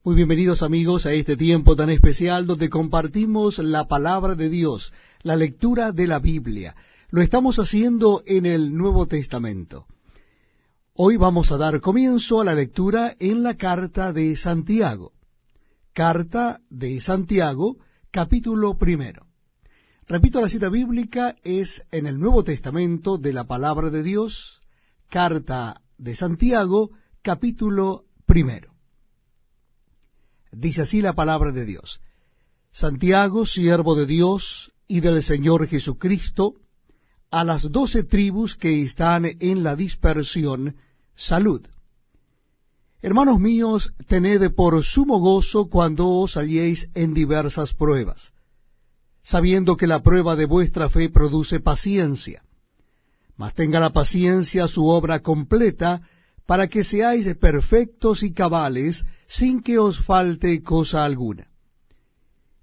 Muy bienvenidos amigos a este tiempo tan especial donde compartimos la palabra de Dios, la lectura de la Biblia. Lo estamos haciendo en el Nuevo Testamento. Hoy vamos a dar comienzo a la lectura en la carta de Santiago. Carta de Santiago, capítulo 1. Repito, la cita bíblica es en el Nuevo Testamento de la palabra de Dios, carta de Santiago, capítulo 1. Dice así la palabra de Dios: Santiago, siervo de Dios y del Señor Jesucristo, a las 12 tribus que están en la dispersión, salud. Hermanos míos, tened por sumo gozo cuando os halléis en diversas pruebas, sabiendo que la prueba de vuestra fe produce paciencia. Mas tenga la paciencia su obra completa, para que seáis perfectos y cabales, sin que os falte cosa alguna.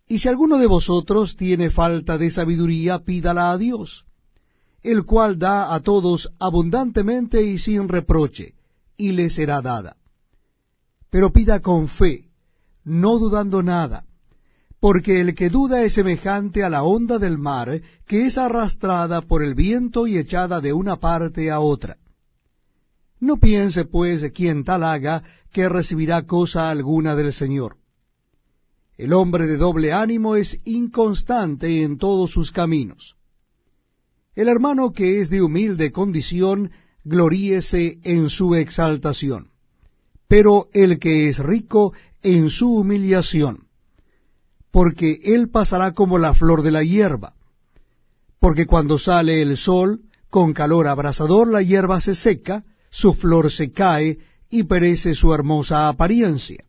Y si alguno de vosotros tiene falta de sabiduría, pídala a Dios, el cual da a todos abundantemente y sin reproche, y le será dada. Pero pida con fe, no dudando nada, porque el que duda es semejante a la onda del mar, que es arrastrada por el viento y echada de una parte a otra. No piense, pues, quien tal haga, que recibirá cosa alguna del Señor. El hombre de doble ánimo es inconstante en todos sus caminos. El hermano que es de humilde condición, gloríese en su exaltación, pero el que es rico en su humillación, porque él pasará como la flor de la hierba. Porque cuando sale el sol, con calor abrasador la hierba se seca, su flor se cae y perece su hermosa apariencia.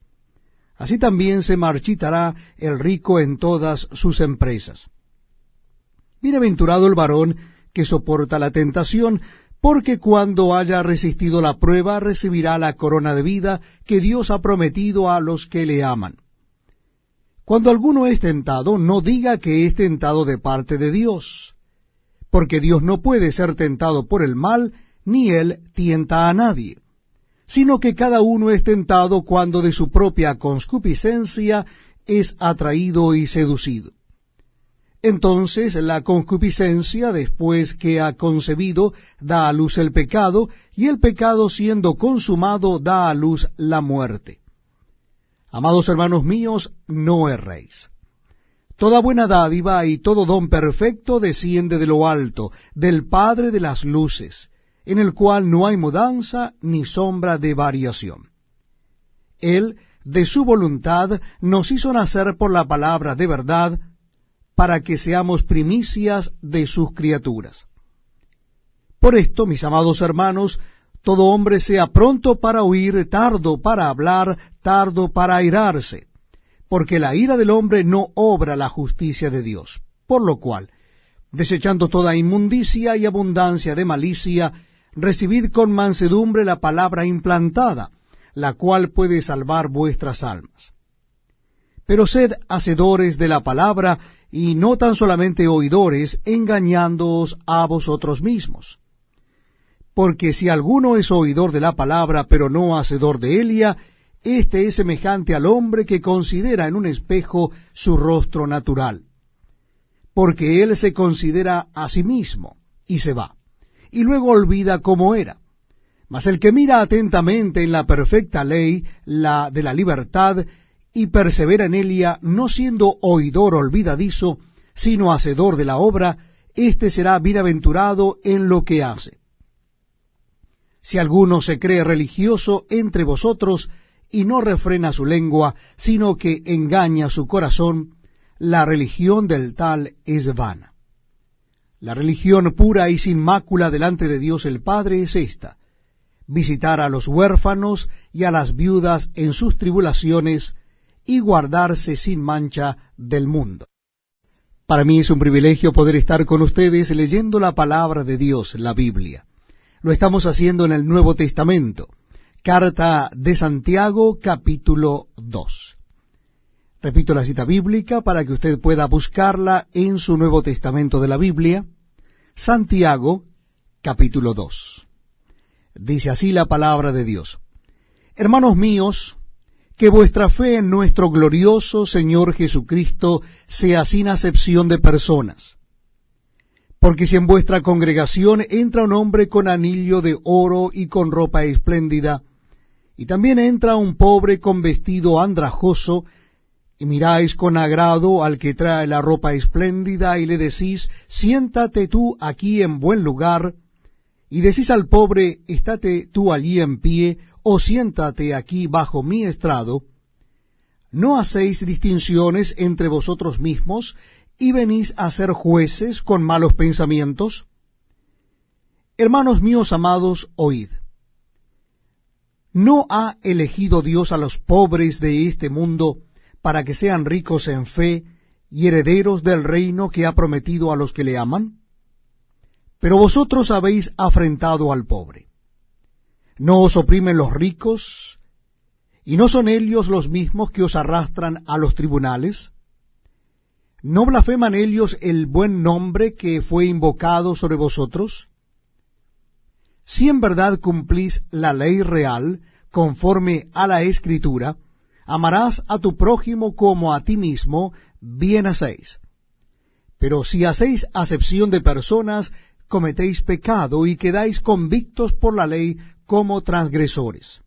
Así también se marchitará el rico en todas sus empresas. Bienaventurado el varón que soporta la tentación, porque cuando haya resistido la prueba recibirá la corona de vida que Dios ha prometido a los que le aman. Cuando alguno es tentado, no diga que es tentado de parte de Dios, porque Dios no puede ser tentado por el mal, ni él tienta a nadie, sino que cada uno es tentado cuando de su propia concupiscencia es atraído y seducido. Entonces la concupiscencia, después que ha concebido, da a luz el pecado, y el pecado, siendo consumado, da a luz la muerte. Amados hermanos míos, no erréis. Toda buena dádiva y todo don perfecto desciende de lo alto, del Padre de las luces, en el cual no hay mudanza ni sombra de variación. Él, de su voluntad, nos hizo nacer por la palabra de verdad, para que seamos primicias de sus criaturas. Por esto, mis amados hermanos, todo hombre sea pronto para oír, tardo para hablar, tardo para airarse, porque la ira del hombre no obra la justicia de Dios. Por lo cual, desechando toda inmundicia y abundancia de malicia, recibid con mansedumbre la palabra implantada, la cual puede salvar vuestras almas. Pero sed hacedores de la palabra, y no tan solamente oidores, engañándoos a vosotros mismos. Porque si alguno es oidor de la palabra, pero no hacedor de ella, éste es semejante al hombre que considera en un espejo su rostro natural. Porque él se considera a sí mismo, y se va, y luego olvida cómo era. Mas el que mira atentamente en la perfecta ley, la de la libertad, y persevera en ella, no siendo oidor olvidadizo, sino hacedor de la obra, éste será bienaventurado en lo que hace. Si alguno se cree religioso entre vosotros, y no refrena su lengua, sino que engaña su corazón, la religión del tal es vana. La religión pura y sin mácula delante de Dios el Padre es esta: visitar a los huérfanos y a las viudas en sus tribulaciones, y guardarse sin mancha del mundo. Para mí es un privilegio poder estar con ustedes leyendo la palabra de Dios, la Biblia. Lo estamos haciendo en el Nuevo Testamento. Carta de Santiago, capítulo 2. Repito la cita bíblica para que usted pueda buscarla en su Nuevo Testamento de la Biblia. Santiago, capítulo 2. Dice así la palabra de Dios: Hermanos míos, que vuestra fe en nuestro glorioso Señor Jesucristo sea sin acepción de personas. Porque si en vuestra congregación entra un hombre con anillo de oro y con ropa espléndida, y también entra un pobre con vestido andrajoso, y miráis con agrado al que trae la ropa espléndida, y le decís, siéntate tú aquí en buen lugar, y decís al pobre, estate tú allí en pie, o siéntate aquí bajo mi estrado, ¿no hacéis distinciones entre vosotros mismos, y venís a ser jueces con malos pensamientos? Hermanos míos amados, oíd. ¿No ha elegido Dios a los pobres de este mundo para que sean ricos en fe y herederos del reino que ha prometido a los que le aman? Pero vosotros habéis afrentado al pobre. ¿No os oprimen los ricos? ¿Y no son ellos los mismos que os arrastran a los tribunales? ¿No blasfeman ellos el buen nombre que fue invocado sobre vosotros? Si en verdad cumplís la ley real, conforme a la Escritura, amarás a tu prójimo como a ti mismo, bien hacéis. Pero si hacéis acepción de personas, cometéis pecado y quedáis convictos por la ley como transgresores.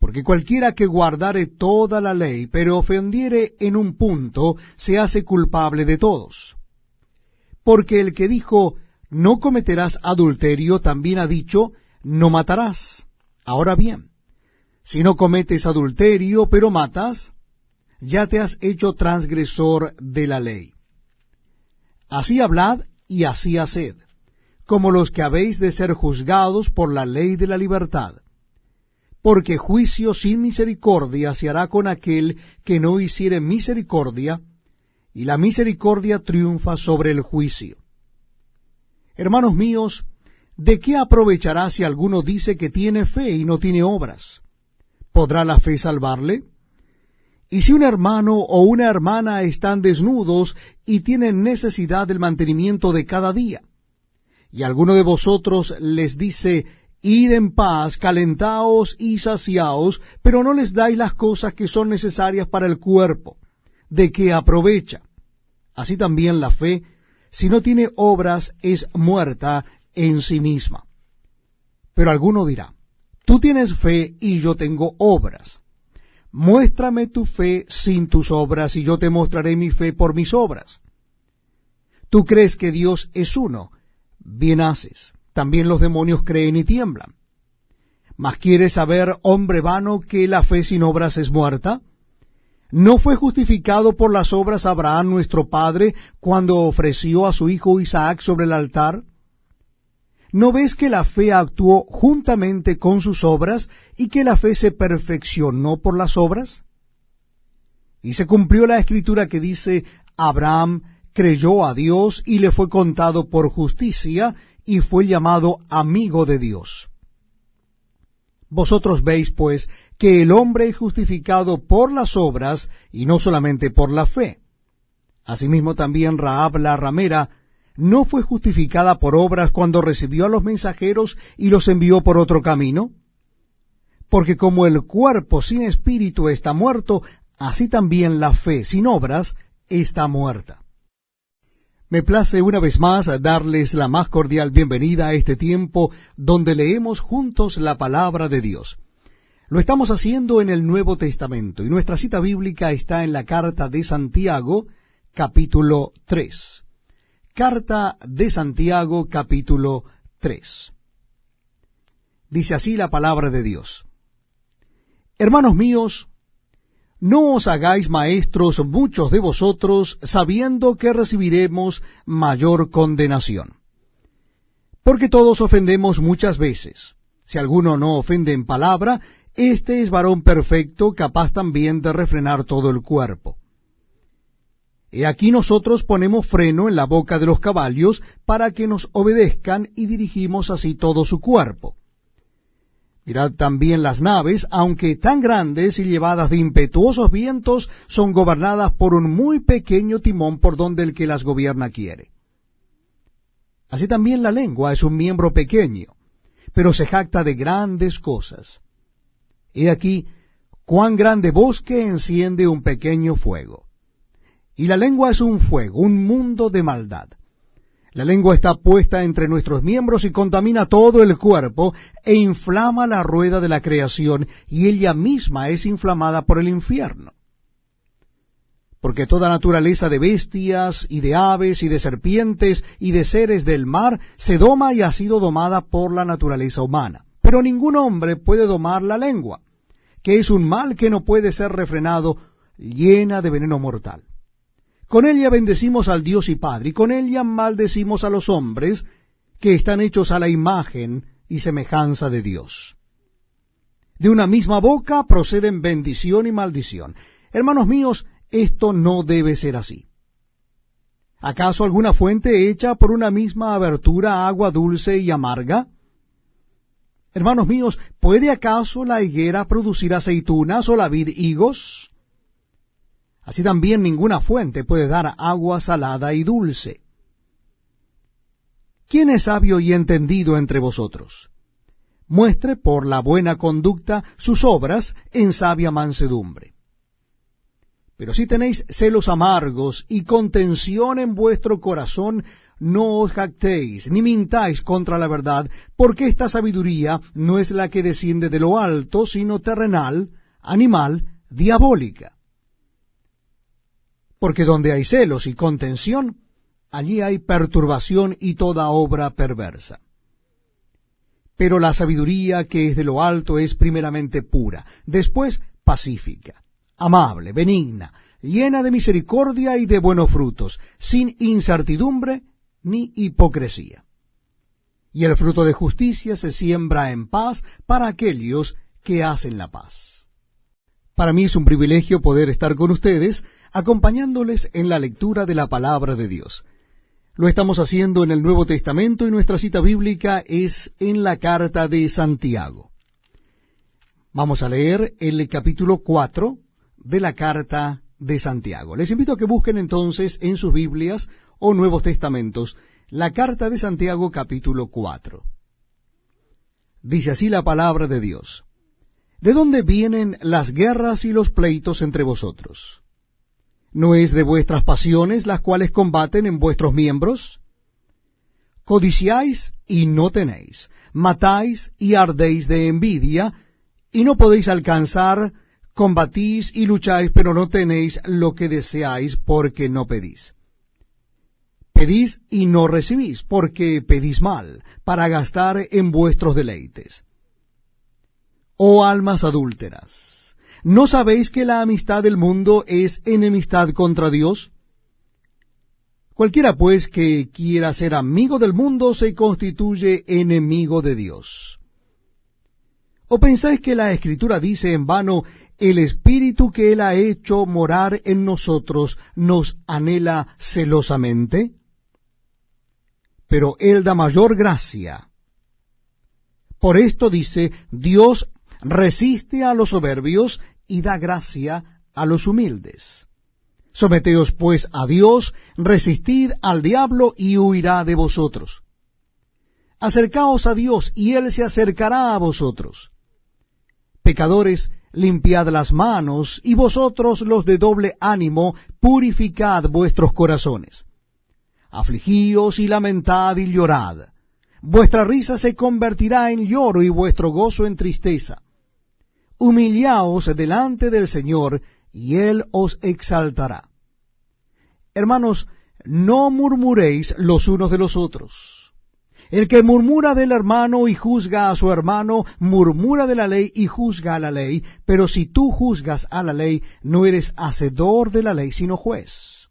Porque cualquiera que guardare toda la ley, pero ofendiere en un punto, se hace culpable de todos. Porque el que dijo, no cometerás adulterio, también ha dicho, no matarás. Ahora bien, si no cometes adulterio, pero matas, ya te has hecho transgresor de la ley. Así hablad y así haced, como los que habéis de ser juzgados por la ley de la libertad. Porque juicio sin misericordia se hará con aquel que no hiciere misericordia, y la misericordia triunfa sobre el juicio. Hermanos míos, ¿de qué aprovechará si alguno dice que tiene fe y no tiene obras? ¿Podrá la fe salvarle? Y si un hermano o una hermana están desnudos y tienen necesidad del mantenimiento de cada día, y alguno de vosotros les dice, id en paz, calentaos y saciaos, pero no les dais las cosas que son necesarias para el cuerpo, ¿de qué aprovecha? Así también la fe, si no tiene obras, es muerta en sí misma. Pero alguno dirá, tú tienes fe y yo tengo obras. Muéstrame tu fe sin tus obras, y yo te mostraré mi fe por mis obras. Tú crees que Dios es uno, bien haces. También los demonios creen y tiemblan. ¿Mas quieres saber, hombre vano, que la fe sin obras es muerta? ¿No fue justificado por las obras Abraham nuestro padre cuando ofreció a su hijo Isaac sobre el altar? ¿No ves que la fe actuó juntamente con sus obras y que la fe se perfeccionó por las obras? Y se cumplió la escritura que dice, Abraham creyó a Dios y le fue contado por justicia y fue llamado amigo de Dios. Vosotros veis, pues, que el hombre es justificado por las obras y no solamente por la fe. Asimismo también Rahab la ramera no fue justificada por obras cuando recibió a los mensajeros y los envió por otro camino. Porque como el cuerpo sin espíritu está muerto, así también la fe sin obras está muerta. Me place una vez más darles la más cordial bienvenida a este tiempo donde leemos juntos la palabra de Dios. Lo estamos haciendo en el Nuevo Testamento y nuestra cita bíblica está en la carta de Santiago, capítulo 3. Carta de Santiago, capítulo 3. Dice así la palabra de Dios. Hermanos míos, no os hagáis maestros muchos de vosotros, sabiendo que recibiremos mayor condenación. Porque todos ofendemos muchas veces. Si alguno no ofende en palabra, éste es varón perfecto, capaz también de refrenar todo el cuerpo. He aquí nosotros ponemos freno en la boca de los caballos, para que nos obedezcan, y dirigimos así todo su cuerpo. Mirad también las naves, aunque tan grandes y llevadas de impetuosos vientos, son gobernadas por un muy pequeño timón por donde el que las gobierna quiere. Así también la lengua es un miembro pequeño, pero se jacta de grandes cosas. He aquí, cuán grande bosque enciende un pequeño fuego. Y la lengua es un fuego, un mundo de maldad. La lengua está puesta entre nuestros miembros y contamina todo el cuerpo e inflama la rueda de la creación, y ella misma es inflamada por el infierno. Porque toda naturaleza de bestias y de aves y de serpientes y de seres del mar se doma y ha sido domada por la naturaleza humana. Pero ningún hombre puede domar la lengua, que es un mal que no puede ser refrenado, llena de veneno mortal. Con ella bendecimos al Dios y Padre, y con ella maldecimos a los hombres que están hechos a la imagen y semejanza de Dios. De una misma boca proceden bendición y maldición. Hermanos míos, esto no debe ser así. ¿Acaso alguna fuente echa por una misma abertura agua dulce y amarga? Hermanos míos, ¿puede acaso la higuera producir aceitunas o la vid higos? Así también ninguna fuente puede dar agua salada y dulce. ¿Quién es sabio y entendido entre vosotros? Muestre por la buena conducta sus obras en sabia mansedumbre. Pero si tenéis celos amargos y contención en vuestro corazón, no os jactéis, ni mintáis contra la verdad, porque esta sabiduría no es la que desciende de lo alto, sino terrenal, animal, diabólica. Porque donde hay celos y contención, allí hay perturbación y toda obra perversa. Pero la sabiduría que es de lo alto es primeramente pura, después pacífica, amable, benigna, llena de misericordia y de buenos frutos, sin incertidumbre ni hipocresía. Y el fruto de justicia se siembra en paz para aquellos que hacen la paz. Para mí es un privilegio poder estar con ustedes, acompañándoles en la lectura de la palabra de Dios. Lo estamos haciendo en el Nuevo Testamento y nuestra cita bíblica es en la carta de Santiago. Vamos a leer el capítulo 4 de la carta de Santiago. Les invito a que busquen entonces en sus Biblias o Nuevos Testamentos la carta de Santiago capítulo 4. Dice así la palabra de Dios: ¿De dónde vienen las guerras y los pleitos entre vosotros? ¿No es de vuestras pasiones las cuales combaten en vuestros miembros? Codiciáis y no tenéis, matáis y ardéis de envidia, y no podéis alcanzar, combatís y lucháis, pero no tenéis lo que deseáis, porque no pedís. Pedís y no recibís, porque pedís mal, para gastar en vuestros deleites. Oh almas adúlteras, ¿no sabéis que la amistad del mundo es enemistad contra Dios? Cualquiera pues que quiera ser amigo del mundo se constituye enemigo de Dios. ¿O pensáis que la Escritura dice en vano, el Espíritu que Él ha hecho morar en nosotros nos anhela celosamente? Pero Él da mayor gracia. Por esto dice, Dios resiste a los soberbios y da gracia a los humildes. Someteos pues a Dios, resistid al diablo y huirá de vosotros. Acercaos a Dios y Él se acercará a vosotros. Pecadores, limpiad las manos, y vosotros los de doble ánimo, purificad vuestros corazones. Afligíos y lamentad y llorad. Vuestra risa se convertirá en lloro y vuestro gozo en tristeza. Humillaos delante del Señor, y Él os exaltará. Hermanos, no murmuréis los unos de los otros. El que murmura del hermano y juzga a su hermano, murmura de la ley y juzga a la ley, pero si tú juzgas a la ley, no eres hacedor de la ley, sino juez.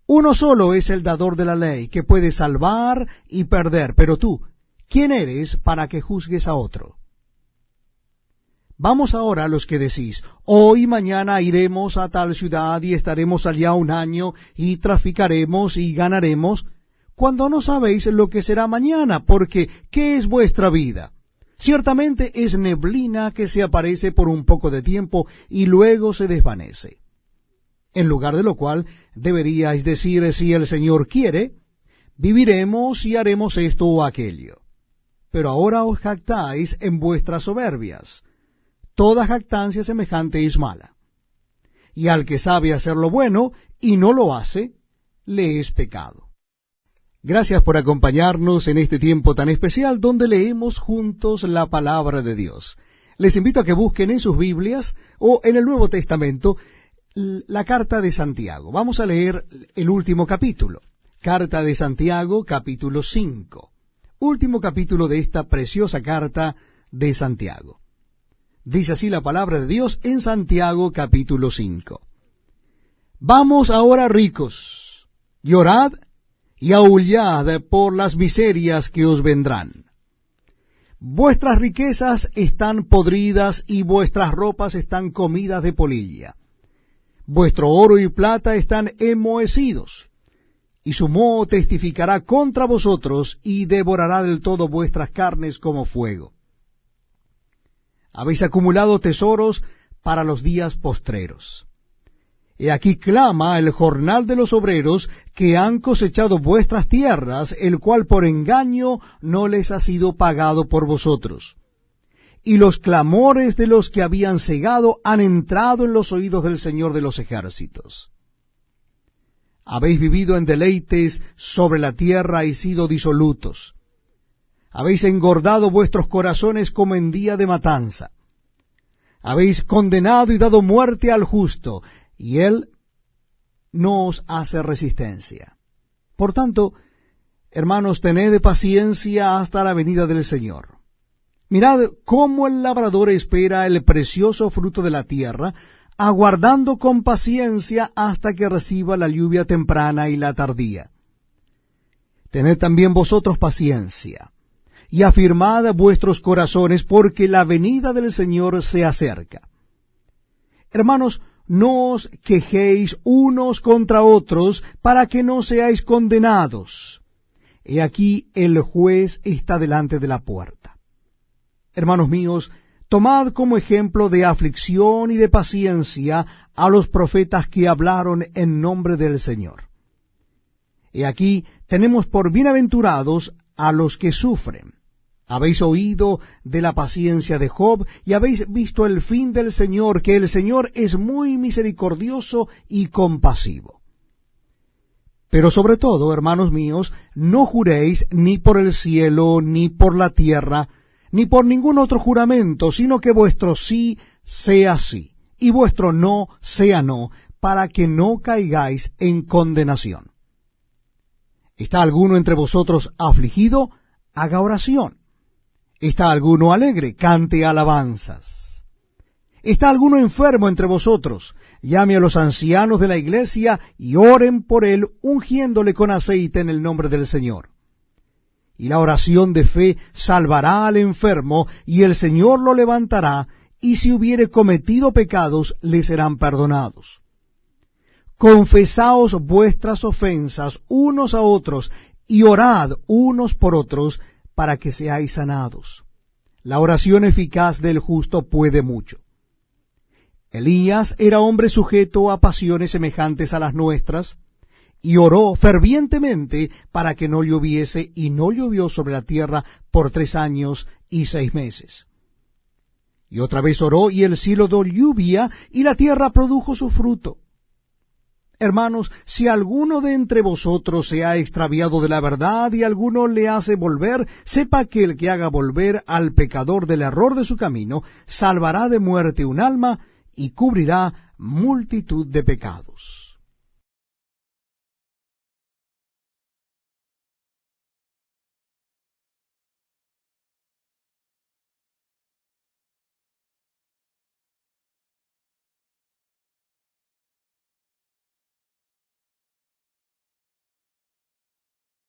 Uno solo es el dador de la ley, que puede salvar y perder, pero tú, ¿quién eres para que juzgues a otro? Vamos ahora a los que decís, hoy y mañana iremos a tal ciudad y estaremos allá un año y traficaremos y ganaremos, cuando no sabéis lo que será mañana, porque ¿qué es vuestra vida? Ciertamente es neblina que se aparece por un poco de tiempo y luego se desvanece. En lugar de lo cual deberíais decir, si el Señor quiere, viviremos y haremos esto o aquello. Pero ahora os jactáis en vuestras soberbias. toda jactancia semejante es mala. Y al que sabe hacer lo bueno y no lo hace, le es pecado. Gracias por acompañarnos en este tiempo tan especial donde leemos juntos la palabra de Dios. Les invito a que busquen en sus Biblias o en el Nuevo Testamento la carta de Santiago. Vamos a leer el último capítulo. Carta de Santiago, capítulo 5. Último capítulo de esta preciosa carta de Santiago. Dice así la palabra de Dios en Santiago, capítulo 5. Vamos ahora, ricos, llorad y aullad por las miserias que os vendrán. Vuestras riquezas están podridas y vuestras ropas están comidas de polilla. Vuestro oro y plata están enmohecidos, y su moho testificará contra vosotros y devorará del todo vuestras carnes como fuego. Habéis acumulado tesoros para los días postreros. He aquí clama el jornal de los obreros que han cosechado vuestras tierras, el cual por engaño no les ha sido pagado por vosotros. Y los clamores de los que habían segado han entrado en los oídos del Señor de los ejércitos. Habéis vivido en deleites sobre la tierra y sido disolutos. Habéis engordado vuestros corazones como en día de matanza. Habéis condenado y dado muerte al justo, y él no os hace resistencia. Por tanto, hermanos, tened paciencia hasta la venida del Señor. Mirad cómo el labrador espera el precioso fruto de la tierra, aguardando con paciencia hasta que reciba la lluvia temprana y la tardía. Tened también vosotros paciencia, y afirmad vuestros corazones, porque la venida del Señor se acerca. Hermanos, no os quejéis unos contra otros, para que no seáis condenados. He aquí el juez está delante de la puerta. Hermanos míos, tomad como ejemplo de aflicción y de paciencia a los profetas que hablaron en nombre del Señor. He aquí tenemos por bienaventurados a los que sufren. Habéis oído de la paciencia de Job, y habéis visto el fin del Señor, que el Señor es muy misericordioso y compasivo. Pero sobre todo, hermanos míos, no juréis ni por el cielo, ni por la tierra, ni por ningún otro juramento, sino que vuestro sí sea sí, y vuestro no sea no, para que no caigáis en condenación. ¿Está alguno entre vosotros afligido? Haga oración. ¿Está alguno alegre? Cante alabanzas. ¿Está alguno enfermo entre vosotros? Llame a los ancianos de la iglesia y oren por él, ungiéndole con aceite en el nombre del Señor. Y la oración de fe salvará al enfermo, y el Señor lo levantará, y si hubiere cometido pecados, le serán perdonados. Confesaos vuestras ofensas unos a otros, y orad unos por otros, para que seáis sanados. La oración eficaz del justo puede mucho. Elías era hombre sujeto a pasiones semejantes a las nuestras, y oró fervientemente para que no lloviese, y no llovió sobre la tierra por 3 años y 6 meses. Y otra vez oró, y el cielo dio lluvia, y la tierra produjo su fruto. Hermanos, si alguno de entre vosotros se ha extraviado de la verdad y alguno le hace volver, sepa que el que haga volver al pecador del error de su camino, salvará de muerte un alma y cubrirá multitud de pecados.